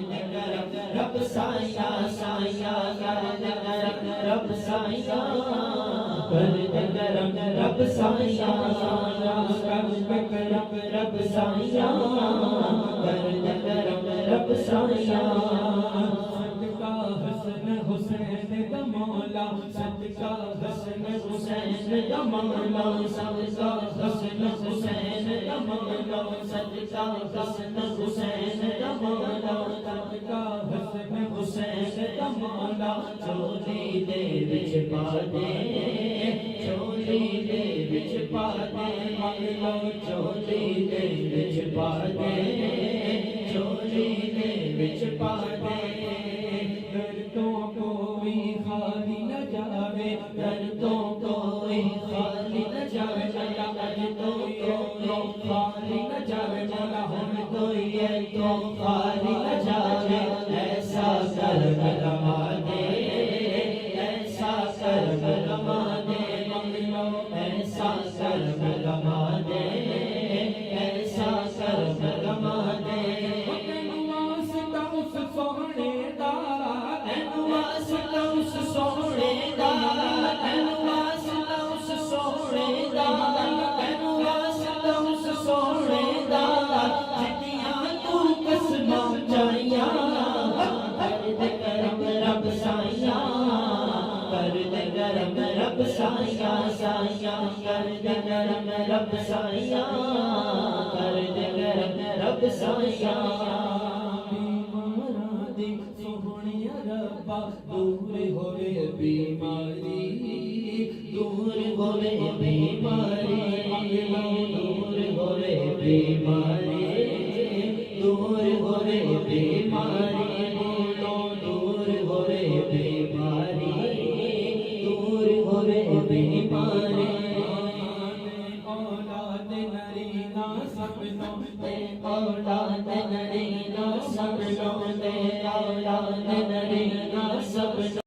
दे करम रब साया साया कर दे करम रब साया कर दे करम रब साया कर दे करम रब साया कर दे करम रब साया सदका हसन हुसैन दा मौला सदका हसन हुसैन दा मौला सदका हसन हुसैन दा मौला सदका हसन हुसैन दा मौला सदका हसन हुसैन दा मौला चोली दे विच पा दे चोली दे विच पा दे मौला चोली दे विच पा दे चोली दे विच पा दे दर्दों कोई खाली न जावे दर्दों कोई खाली न जावे दर्दों कोई खाली न जावे मौला हम कोई है तो खाली न जावे ऐसा कर रमा दे ऐसा कर रमा दे मौला ऐसा कर रमा दे ऐसा कर रमा दे सोहने दा तैनू वास्ता उस सोहने दा तैनू वास्ता उस सोहने दा तैनू वास्ता उस सोहने दा जितियां तू कसमां जाइयां कर दे करम रब साइया कर दे करम रब साइया साइया कर दे करम रब साइया कर दे करम रब साइया सोहनिया रब्बा दूर होवे बीमारी दूर होवे बीमारी दूर होवे बीमारी दूर होवे बीमारी दूर होवे बीमारी दूर होवे बीमारी औलाद नरीना सबनों ते औलाद नरीना सबनों ते औलाद नरीना सब